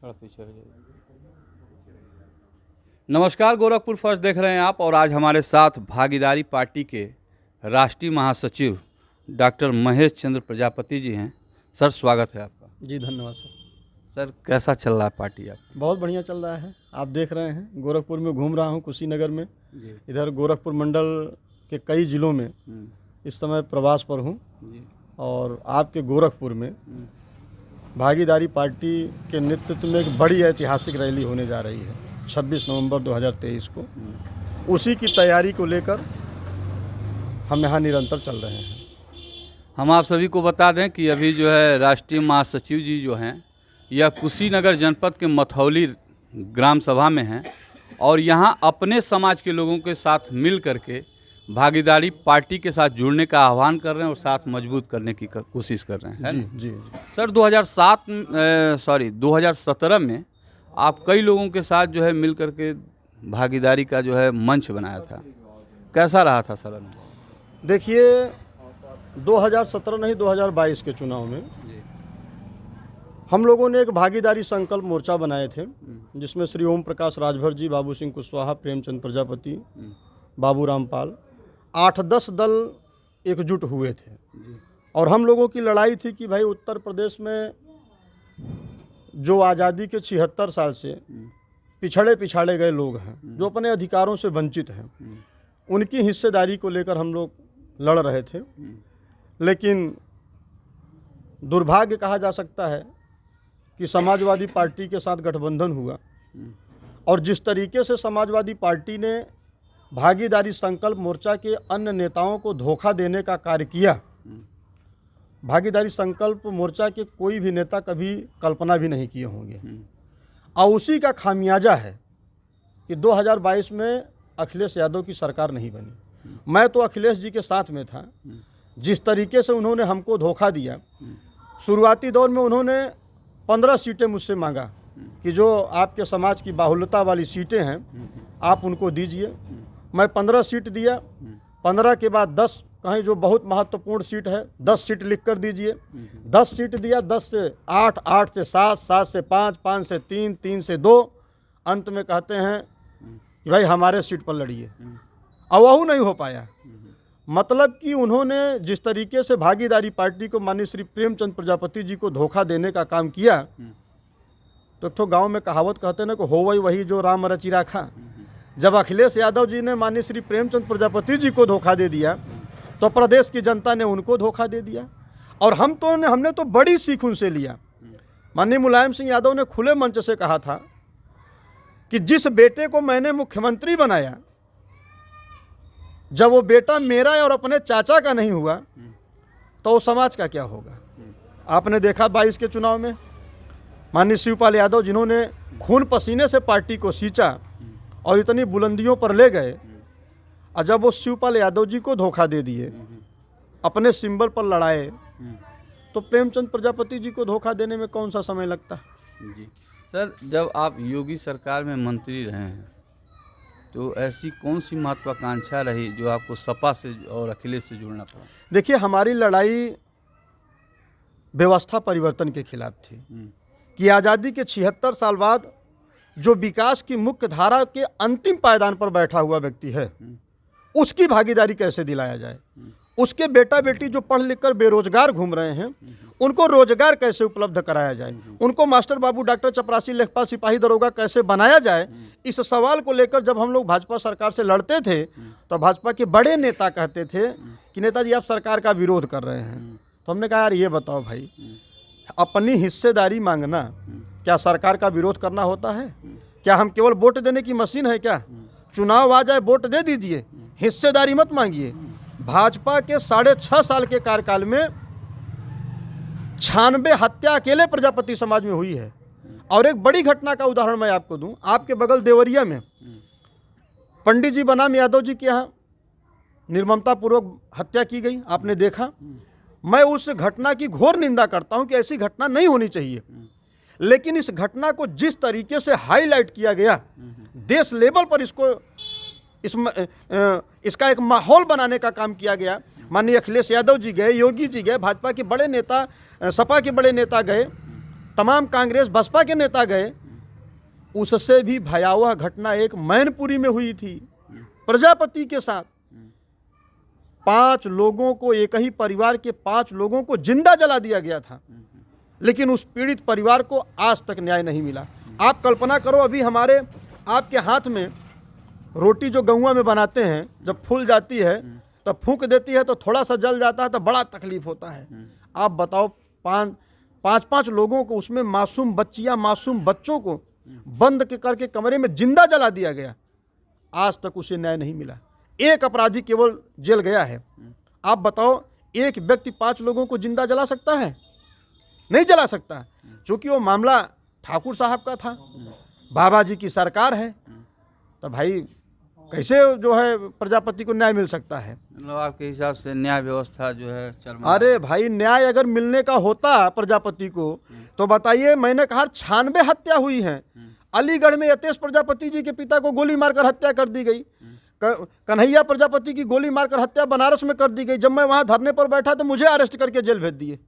थोड़ा पीछे हो जाइए। नमस्कार, गोरखपुर फर्स्ट देख रहे हैं आप, और आज हमारे साथ भागीदारी पार्टी के राष्ट्रीय महासचिव डॉक्टर महेश चंद्र प्रजापति जी हैं। सर, स्वागत है आपका। जी धन्यवाद सर। सर, कैसा चल रहा है पार्टी आप? बहुत बढ़िया चल रहा है। आप देख रहे हैं गोरखपुर में घूम रहा हूँ, कुशीनगर में जी इधर गोरखपुर मंडल के कई ज़िलों में इस समय प्रवास पर हूँ। और आपके गोरखपुर में भागीदारी पार्टी के नेतृत्व में एक बड़ी ऐतिहासिक रैली होने जा रही है 26 नवंबर 2023 को। उसी की तैयारी को लेकर हम यहाँ निरंतर चल रहे हैं। हम आप सभी को बता दें कि अभी जो है राष्ट्रीय महासचिव जी जो हैं यह कुशीनगर जनपद के मथौली ग्राम सभा में हैं, और यहाँ अपने समाज के लोगों के साथ मिल करके भागीदारी पार्टी के साथ जुड़ने का आह्वान कर रहे हैं और साथ मजबूत करने की कोशिश कर रहे हैं। जी। सर, 2017 में आप कई लोगों के साथ जो है मिल करके भागीदारी का जो है मंच बनाया था, कैसा रहा था सर अनुभव? देखिए, 2017 नहीं 2022 के चुनाव में हम लोगों ने एक भागीदारी संकल्प मोर्चा बनाए थे, जिसमें श्री ओम प्रकाश राजभर जी, बाबू सिंह कुशवाहा, प्रेमचंद प्रजापति, बाबू रामपाल, 8-10 दल एकजुट हुए थे। और हम लोगों की लड़ाई थी कि भाई उत्तर प्रदेश में जो आज़ादी के 76 साल से पिछाड़े गए लोग हैं, जो अपने अधिकारों से वंचित हैं, उनकी हिस्सेदारी को लेकर हम लोग लड़ रहे थे। लेकिन दुर्भाग्य कहा जा सकता है कि समाजवादी पार्टी के साथ गठबंधन हुआ, और जिस तरीके से समाजवादी पार्टी ने भागीदारी संकल्प मोर्चा के अन्य नेताओं को धोखा देने का कार्य किया, भागीदारी संकल्प मोर्चा के कोई भी नेता कभी कल्पना भी नहीं किए होंगे। और उसी का खामियाजा है कि 2022 में अखिलेश यादव की सरकार नहीं बनी। मैं तो अखिलेश जी के साथ में था। जिस तरीके से उन्होंने हमको धोखा दिया, शुरुआती दौर में उन्होंने 15 सीटें मुझसे मांगा कि जो आपके समाज की बाहुल्यता वाली सीटें हैं आप उनको दीजिए। मैं 15 सीट दिया, 15 के बाद 10 कहीं जो बहुत महत्वपूर्ण सीट है 10 सीट लिख कर दीजिए। 10 सीट दिया, 10 से 8, 8 से 7, 7 से 5, 5 से 3, 3 से 2, अंत में कहते हैं कि भाई हमारे सीट पर लड़िए, और वह नहीं हो पाया। मतलब कि उन्होंने जिस तरीके से भागीदारी पार्टी को माननीय श्री प्रेमचंद प्रजापति जी को धोखा देने का काम किया, तो एक तो गाँव में कहावत कहते हैं ना कि हो वही जो राम रचि राखा। जब अखिलेश यादव जी ने माननीय श्री प्रेमचंद प्रजापति जी को धोखा दे दिया, तो प्रदेश की जनता ने उनको धोखा दे दिया। और हमने तो बड़ी सीख उनसे लिया। माननीय मुलायम सिंह यादव ने खुले मंच से कहा था कि जिस बेटे को मैंने मुख्यमंत्री बनाया, जब वो बेटा मेरा और अपने चाचा का नहीं हुआ, तो वो समाज का क्या होगा? आपने देखा 22 के चुनाव में माननीय शिवपाल यादव, जिन्होंने खून पसीने से पार्टी को सींचा और इतनी बुलंदियों पर ले गए, और जब वो शिवपाल यादव जी को धोखा दे दिए, अपने सिंबल पर लड़ाए, तो प्रेमचंद प्रजापति जी को धोखा देने में कौन सा समय लगता? जी सर, जब आप योगी सरकार में मंत्री रहे हैं, तो ऐसी कौन सी महत्वाकांक्षा रही जो आपको सपा से और अखिलेश से जुड़ना पड़ा? देखिए, हमारी लड़ाई व्यवस्था परिवर्तन के खिलाफ थी कि आज़ादी के 76 साल बाद जो विकास की मुख्य धारा के अंतिम पायदान पर बैठा हुआ व्यक्ति है, उसकी भागीदारी कैसे दिलाया जाए। उसके बेटा बेटी जो पढ़ लिख कर बेरोजगार घूम रहे हैं, उनको रोजगार कैसे उपलब्ध कराया जाए। उनको मास्टर बाबू, डॉक्टर, चपरासी, लेखपाल, सिपाही, दरोगा कैसे बनाया जाए। इस सवाल को लेकर जब हम लोग भाजपा सरकार से लड़ते थे, तो भाजपा के बड़े नेता कहते थे कि नेताजी आप सरकार का विरोध कर रहे हैं। तो हमने कहा यार ये बताओ भाई, अपनी हिस्सेदारी मांगना क्या सरकार का विरोध करना होता है? क्या हम केवल वोट देने की मशीन है क्या? चुनाव आ जाए वोट दे दीजिए, हिस्सेदारी मत मांगिए। भाजपा के 6.5 साल के कार्यकाल में 96 हत्या अकेले प्रजापति समाज में हुई है। और एक बड़ी घटना का उदाहरण मैं आपको दूं, आपके बगल देवरिया में पंडित जी बनाम यादव जी के यहाँ निर्ममतापूर्वक हत्या की गई, आपने देखा। मैं उस घटना की घोर निंदा करता हूं कि ऐसी घटना नहीं होनी चाहिए, लेकिन इस घटना को जिस तरीके से हाईलाइट किया गया, देश लेवल पर इसका एक माहौल बनाने का काम किया गया। माननीय अखिलेश यादव जी गए, योगी जी गए, भाजपा के बड़े नेता, सपा के बड़े नेता गए, तमाम कांग्रेस बसपा के नेता गए, उससे भी भयावह घटना एक मैनपुरी में हुई थी प्रजापति के साथ। 5 लोगों को, एक ही परिवार के 5 लोगों को जिंदा जला दिया गया था, लेकिन उस पीड़ित परिवार को आज तक न्याय नहीं मिला। आप कल्पना करो, अभी हमारे आपके हाथ में रोटी जो गौवा में बनाते हैं, जब फूल जाती है तब फूंक देती है तो थोड़ा सा जल जाता है तो बड़ा तकलीफ होता है। आप बताओ, 5 लोगों को, उसमें मासूम बच्चियां, मासूम बच्चों को बंद करके कमरे में जिंदा जला दिया गया। आज तक उसे न्याय नहीं मिला। एक अपराधी केवल जेल गया है। आप बताओ, एक व्यक्ति 5 लोगों को जिंदा जला सकता है? नहीं जला सकता, क्योंकि वो मामला ठाकुर साहब का था, बाबा जी की सरकार है। तो भाई कैसे जो है प्रजापति को न्याय मिल सकता है? मतलब आपके हिसाब से न्याय व्यवस्था जो है अरे भाई, न्याय अगर मिलने का होता प्रजापति को तो बताइए, मैंने कहा 96 हत्या हुई है। अलीगढ़ में यतेश प्रजापति जी के पिता को गोली मारकर हत्या कर दी गई। कन्हैया प्रजापति की गोली मारकर हत्या बनारस में कर दी गई। जब मैं वहां धरने पर बैठा तो मुझे अरेस्ट करके जेल भेज दिए।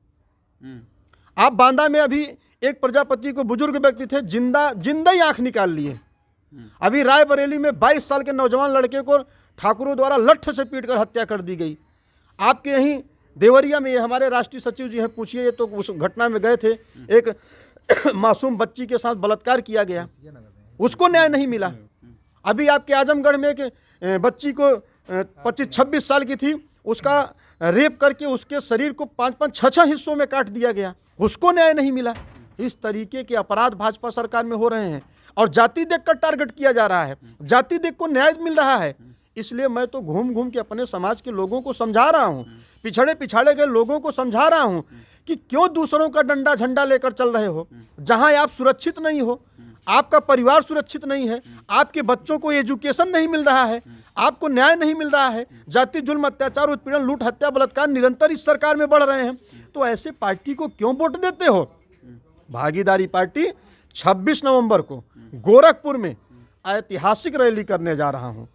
आप बांदा में अभी एक प्रजापति को, बुजुर्ग व्यक्ति थे, जिंदा ही आंख निकाल लिए। अभी रायबरेली में 22 साल के नौजवान लड़के को ठाकुरों द्वारा लठ से पीटकर हत्या कर दी गई। आपके यहीं देवरिया में, ये हमारे राष्ट्रीय सचिव जी हैं, पूछिए, ये तो उस घटना में गए थे, एक मासूम बच्ची के साथ बलात्कार किया गया, उसको न्याय नहीं मिला। अभी आपके आजमगढ़ में एक बच्ची को 25-26 साल की थी, उसका रेप करके उसके शरीर को 5-5, 6-6 हिस्सों में काट दिया गया, उसको न्याय नहीं मिला। इस तरीके के अपराध भाजपा सरकार में हो रहे हैं और जाति देखकर टारगेट किया जा रहा है, जाति देख को न्याय मिल रहा है। इसलिए मैं तो घूम घूम के अपने समाज के लोगों को समझा रहा हूँ, पिछड़े गए लोगों को समझा रहा हूँ कि क्यों दूसरों का डंडा झंडा लेकर चल रहे हो, जहाँ आप सुरक्षित नहीं हो, आपका परिवार सुरक्षित नहीं है, आपके बच्चों को एजुकेशन नहीं मिल रहा है, आपको न्याय नहीं मिल रहा है, जाति जुल्म, अत्याचार, उत्पीड़न, लूट, हत्या, बलात्कार निरंतर इस सरकार में बढ़ रहे हैं, तो ऐसे पार्टी को क्यों वोट देते हो? भागीदारी पार्टी 26 नवंबर को गोरखपुर में ऐतिहासिक रैली करने जा रहा हूं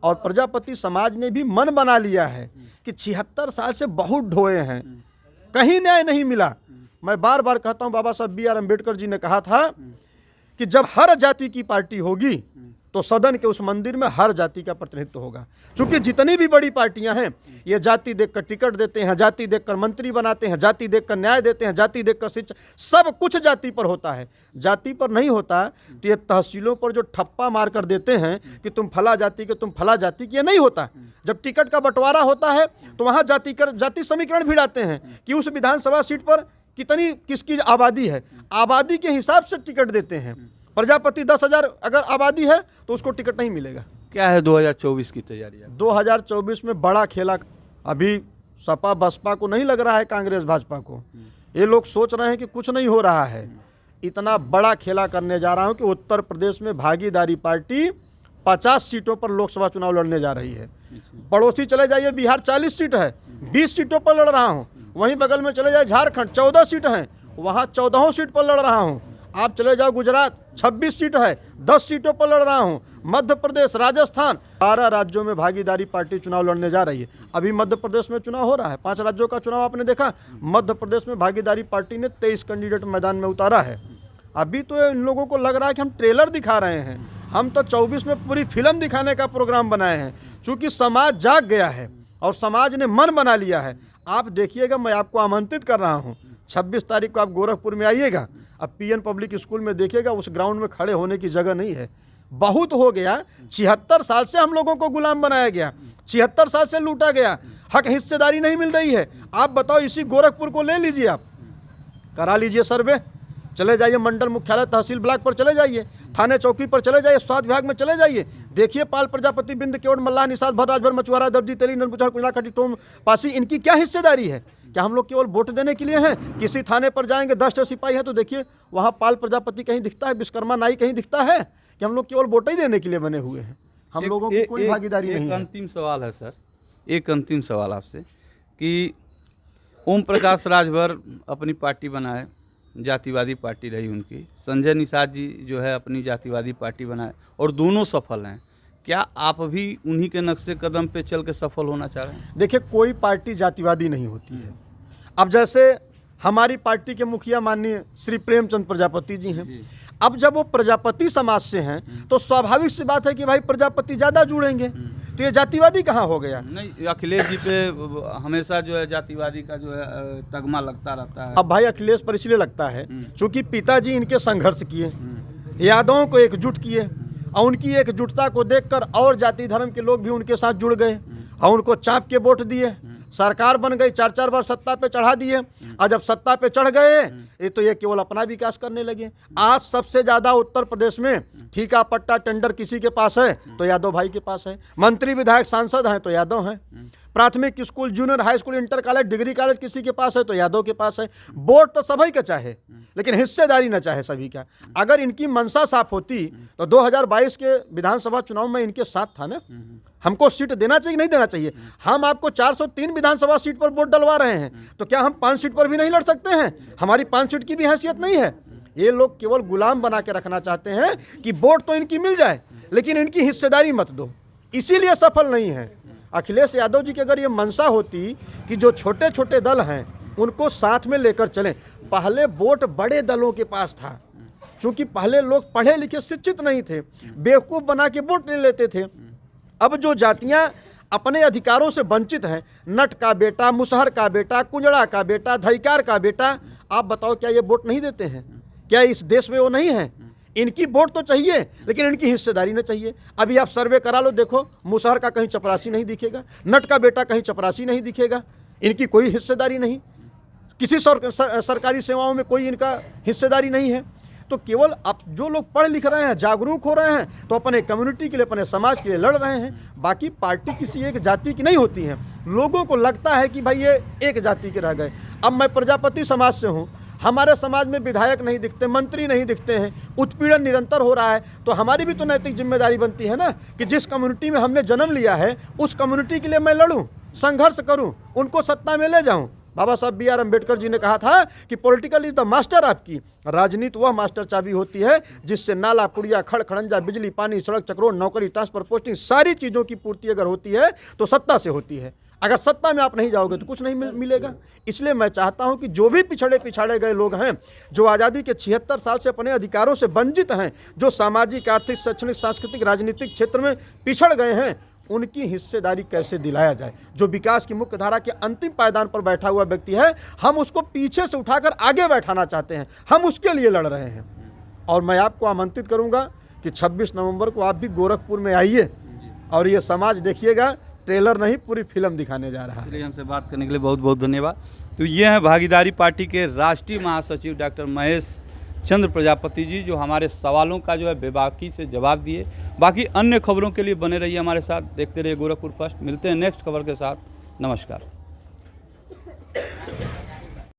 और प्रजापति समाज ने भी मन बना लिया है कि 76 साल से बहुत ढोए हैं, कहीं न्याय नहीं मिला। मैं बार बार कहता हूं, बाबा साहब B.R. अम्बेडकर जी ने कहा था कि जब हर जाति की पार्टी होगी तो सदन के उस मंदिर में हर जाति का प्रतिनिधित्व होगा। क्योंकि जितनी भी बड़ी पार्टियां हैं, ये जाति देखकर टिकट देते हैं, जाति देखकर मंत्री बनाते हैं, जाति देखकर न्याय देते हैं, जाति देखकर शिक्षा, सब कुछ जाति पर होता है। जाति पर नहीं होता तो ये तहसीलों पर जो ठप्पा मार कर देते हैं कि तुम फला जाति के, तुम फला जाति के, ये नहीं होता। जब टिकट का बंटवारा होता है तो वहाँ जाति समीकरण भिड़ाते हैं कि उस विधानसभा सीट पर कितनी किसकी आबादी है, आबादी के हिसाब से टिकट देते हैं। प्रजापति 10,000 अगर आबादी है तो उसको टिकट नहीं मिलेगा। क्या है 2024 की तैयारी? 2024 में बड़ा खेला। अभी सपा बसपा को नहीं लग रहा है, कांग्रेस भाजपा को, ये लोग सोच रहे हैं कि कुछ नहीं हो रहा है। इतना बड़ा खेला करने जा रहा हूं कि उत्तर प्रदेश में भागीदारी पार्टी 50 सीटों पर लोकसभा चुनाव लड़ने जा रही है। पड़ोसी चले जाइए, बिहार 40 सीट है, 20 सीटों पर लड़ रहा हूँ। वहीं बगल में चले जाए झारखंड, 14 सीट हैं, वहाँ 14 सीट पर लड़ रहा हूँ। आप चले जाओ गुजरात, 26 सीट है, 10 सीटों पर लड़ रहा हूं। मध्य प्रदेश, राजस्थान, 12 राज्यों में भागीदारी पार्टी चुनाव लड़ने जा रही है। अभी मध्य प्रदेश में चुनाव हो रहा है, 5 राज्यों का चुनाव आपने देखा। मध्य प्रदेश में भागीदारी पार्टी ने 23 कैंडिडेट मैदान में उतारा है। अभी तो इन लोगों को लग रहा है कि हम ट्रेलर दिखा रहे हैं, हम तो 24 में पूरी फिल्म दिखाने का प्रोग्राम बनाए हैं। चूँकि समाज जाग गया है और समाज ने मन बना लिया है। आप देखिएगा, मैं आपको आमंत्रित कर रहा हूँ, 26 तारीख को आप गोरखपुर में आइएगा। अब PN पब्लिक स्कूल में देखिएगा, उस ग्राउंड में खड़े होने की जगह नहीं है। बहुत हो गया, 76 साल से हम लोगों को गुलाम बनाया गया, 76 साल से लूटा गया, हक हिस्सेदारी नहीं मिल रही है। आप बताओ, इसी गोरखपुर को ले लीजिए, आप करा लीजिए सर्वे, चले जाइए मंडल मुख्यालय, तहसील ब्लॉक पर चले जाइए, थाने चौकी पर चले जाइए, स्वास्थ्य विभाग में चले जाइए, देखिए पाल प्रजापति, बिंद केवट, मल्लाह, निषाद, भर, राजभर, मछुआरा, दर्जी, तेली, नलबुचड़, कुंडला, खटी, टोम, पासी, इनकी क्या हिस्सेदारी है? क्या हम लोग केवल वोट देने के लिए हैं? किसी थाने पर जाएंगे, 10 सिपाही हैं तो देखिए वहाँ पाल प्रजापति कहीं दिखता है, विश्वकर्मा नाई कहीं दिखता है? कि हम लोग केवल वोट ही देने के लिए बने हुए हैं, हम लोगों की कोई भागीदारी नहीं है। एक अंतिम सवाल है सर, एक अंतिम सवाल आपसे कि ओम प्रकाश राजभर अपनी पार्टी बनाए, जातिवादी पार्टी रही उनकी, संजय निषाद जी जो है अपनी जातिवादी पार्टी बनाए और दोनों सफल हैं। क्या आप भी उन्हीं के नक्शे कदम पे चल के सफल होना चाह रहे हैं? देखिए, कोई पार्टी जातिवादी नहीं होती है। अब जैसे हमारी पार्टी के मुखिया माननीय श्री प्रेमचंद प्रजापति जी हैं। अब जब वो प्रजापति समाज से हैं तो स्वाभाविक सी बात है कि भाई प्रजापति ज़्यादा जुड़ेंगे, तो ये जातिवादी कहाँ हो गया? नहीं, अखिलेश जी पे हमेशा जो है जातिवादी का जो है तगमा लगता रहता है। अब भाई अखिलेश पर इसलिए लगता है क्योंकि पिताजी इनके संघर्ष किए, यादवों को एकजुट किए, और उनकी एकजुटता को देखकर और जाति धर्म के लोग भी उनके साथ जुड़ गए और उनको चाप के वोट दिए, सरकार बन गई, 4-4 बार सत्ता पे चढ़ा दिए। और जब सत्ता पे चढ़ गए तो ये केवल अपना विकास करने लगे। आज सबसे ज़्यादा उत्तर प्रदेश में ठीका पट्टा टेंडर किसी के पास है तो यादव भाई के पास है, मंत्री विधायक सांसद हैं तो यादव हैं, प्राथमिक school junior high school inter college degree college किसी के पास है तो यादव के पास है। वोट तो सभी का चाहे लेकिन हिस्सेदारी न चाहे सभी का। अगर इनकी मंशा साफ होती तो 2022 के विधानसभा चुनाव में इनके साथ था ना, हमको सीट देना चाहिए नहीं देना चाहिए? हम आपको 403 विधानसभा सीट पर वोट डलवा रहे हैं तो क्या हम 5 सीट पर भी नहीं लड़ सकते हैं? हमारी 5 सीट की भी हैसियत नहीं है। ये लोग केवल गुलाम बना के रखना चाहते हैं कि वोट तो इनकी मिल जाए लेकिन इनकी हिस्सेदारी मत दो, इसीलिए सफल नहीं है। अखिलेश यादव जी की अगर ये मंशा होती कि जो छोटे छोटे दल हैं उनको साथ में लेकर चलें, पहले वोट बड़े दलों के पास था क्योंकि पहले लोग पढ़े लिखे शिक्षित नहीं थे, बेवकूफ़ बना के वोट ले लेते थे। अब जो जातियां अपने अधिकारों से वंचित हैं, नट का बेटा, मुसहर का बेटा, कुंजड़ा का बेटा, धईकार का बेटा, आप बताओ क्या ये वोट नहीं देते हैं? क्या इस देश में वो नहीं है? इनकी वोट तो चाहिए लेकिन इनकी हिस्सेदारी न चाहिए। अभी आप सर्वे करा लो, देखो मुसहर का कहीं चपरासी नहीं दिखेगा, नट का बेटा कहीं चपरासी नहीं दिखेगा, इनकी कोई हिस्सेदारी नहीं, किसी सरकारी सेवाओं में कोई इनका हिस्सेदारी नहीं है। तो केवल अब जो लोग पढ़ लिख रहे हैं, जागरूक हो रहे हैं तो अपने कम्युनिटी के लिए, अपने समाज के लिए लड़ रहे हैं। बाकी पार्टी किसी एक जाति की नहीं होती है। लोगों को लगता है कि भाई ये एक जाति के रह गए। अब मैं प्रजापति समाज से हूँ, हमारे समाज में विधायक नहीं दिखते, मंत्री नहीं दिखते हैं, उत्पीड़न निरंतर हो रहा है, तो हमारी भी तो नैतिक जिम्मेदारी बनती है ना कि जिस कम्युनिटी में हमने जन्म लिया है उस कम्युनिटी के लिए मैं लड़ूं, संघर्ष करूं, उनको सत्ता में ले जाऊं। बाबा साहब B.R. अम्बेडकर जी ने कहा था कि पॉलिटिकल इज द मास्टर। आपकी राजनीति वह मास्टर चाबी होती है जिससे नाला, पुड़िया, खड़ खड़ंजा, बिजली, पानी, सड़क, चक्रोड़, नौकरी, ट्रांसफर, पोस्टिंग, सारी चीज़ों की पूर्ति अगर होती है तो सत्ता से होती है। अगर सत्ता में आप नहीं जाओगे तो कुछ नहीं मिलेगा। इसलिए मैं चाहता हूं कि जो भी पिछाड़े गए लोग हैं, जो आज़ादी के 76 साल से अपने अधिकारों से वंचित हैं, जो सामाजिक, आर्थिक, शैक्षणिक, सांस्कृतिक, राजनीतिक क्षेत्र में पिछड़ गए हैं, उनकी हिस्सेदारी कैसे दिलाया जाए। जो विकास की मुख्य धारा के अंतिम पायदान पर बैठा हुआ व्यक्ति है, हम उसको पीछे से उठाकर आगे बैठाना चाहते हैं, हम उसके लिए लड़ रहे हैं। और मैं आपको आमंत्रित करूंगा कि 26 नवंबर को आप भी गोरखपुर में आइए और ये समाज देखिएगा, ट्रेलर नहीं पूरी फिल्म दिखाने जा रहा है। इसलिए हमसे बात करने के लिए बहुत बहुत धन्यवाद। तो ये हैं भागीदारी पार्टी के राष्ट्रीय महासचिव डॉक्टर महेश चंद्र प्रजापति जी, जो हमारे सवालों का जो है बेबाकी से जवाब दिए। बाकी अन्य खबरों के लिए बने रहिए हमारे साथ, देखते रहिए गोरखपुर फर्स्ट। मिलते हैं नेक्स्ट खबर के साथ। नमस्कार।